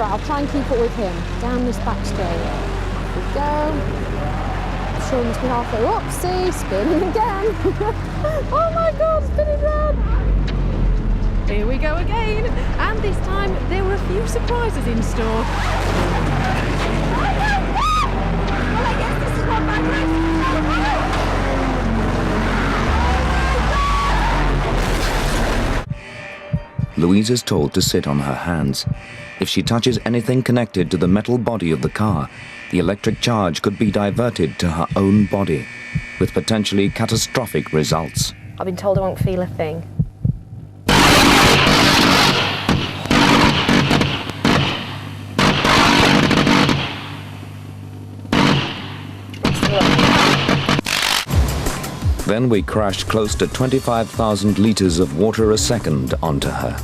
right, I'll try and keep up with him. Down this back straight. Off we go. I'm sure he must be halfway up. See, spinning again. Oh my God, spinning round. Here we go again. And this time, there were a few surprises in store. Well, I guess this is what my race is. Louise is told to sit on her hands. If she touches anything connected to the metal body of the car, the electric charge could be diverted to her own body, with potentially catastrophic results. I've been told I won't feel a thing. Then we crashed close to 25,000 litres of water a second onto her.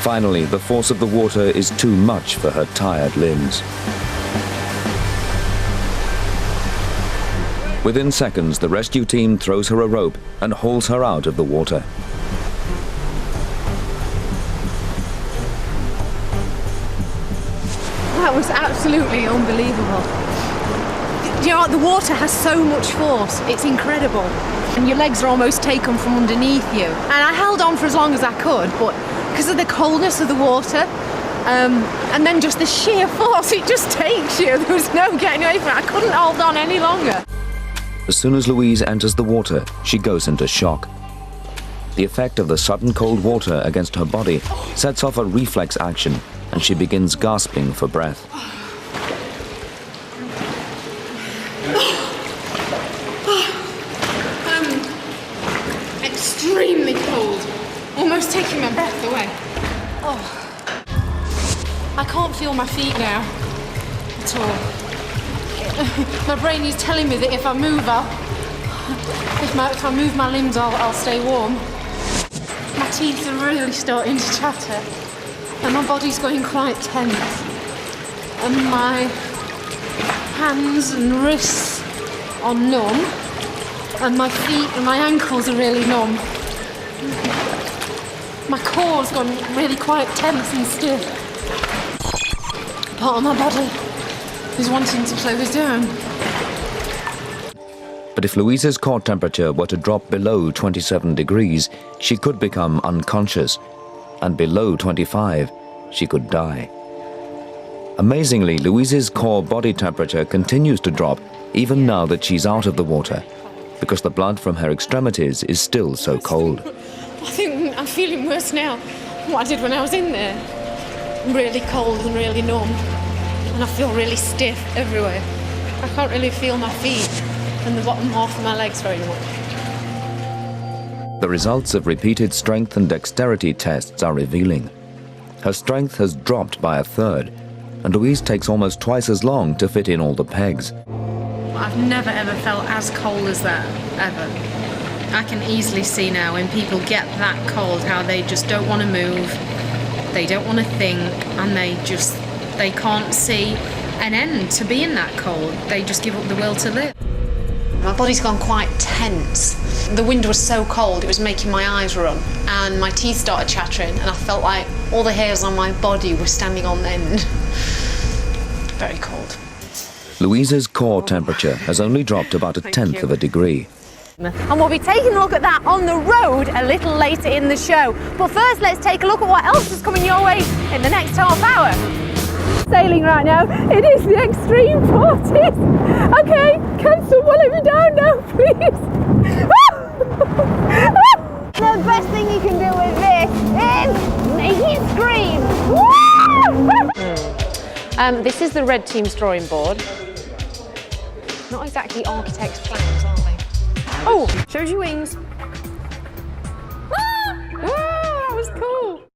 Finally, the force of the water is too much for her tired limbs. Within seconds, the rescue team throws her a rope and hauls her out of the water. That was absolutely unbelievable. You know what, the water has so much force, it's incredible. And your legs are almost taken from underneath you. And I held on for as long as I could, but because of the coldness of the water, and then just the sheer force, it just takes you. There was no getting away from it. I couldn't hold on any longer. As soon as Louise enters the water, she goes into shock. The effect of the sudden cold water against her body sets off a reflex action, and she begins gasping for breath. Extremely cold, almost taking my breath away. Oh, I can't feel my feet now at all. My brain is telling me that if I move, if I move my limbs, I'll stay warm. My teeth are really starting to chatter, and my body's going quite tense, and my hands and wrists are numb. And my feet and my ankles are really numb. My core's gone really quite tense and stiff. Part of my body is wanting to close down. But if Louise's core temperature were to drop below 27 degrees, she could become unconscious. And below 25, she could die. Amazingly, Louise's core body temperature continues to drop even now that she's out of the water, because the blood from her extremities is still so cold. I think I'm feeling worse now than what I did when I was in there. I'm really cold and really numb, and I feel really stiff everywhere. I can't really feel my feet and the bottom half of my legs very much. The results of repeated strength and dexterity tests are revealing. Her strength has dropped by a third, and Louise takes almost twice as long to fit in all the pegs. I've never ever felt as cold as that, ever. I can easily see now when people get that cold how they just don't want to move, they don't want to think, and they can't see an end to being that cold. They just give up the will to live. My body's gone quite tense. The wind was so cold, it was making my eyes run, and my teeth started chattering, and I felt like all the hairs on my body were standing on end. Very cold. Louise's core temperature has only dropped about a tenth of a degree. And we'll be taking a look at that on the road a little later in the show. But first, let's take a look at what else is coming your way in the next half hour. Sailing right now, it is the extreme 40s. Okay, can someone let me down now, please? The best thing you can do with this is make it scream. This is the red team's drawing board. Not exactly architect's plans, are they? Oh, shows you wings.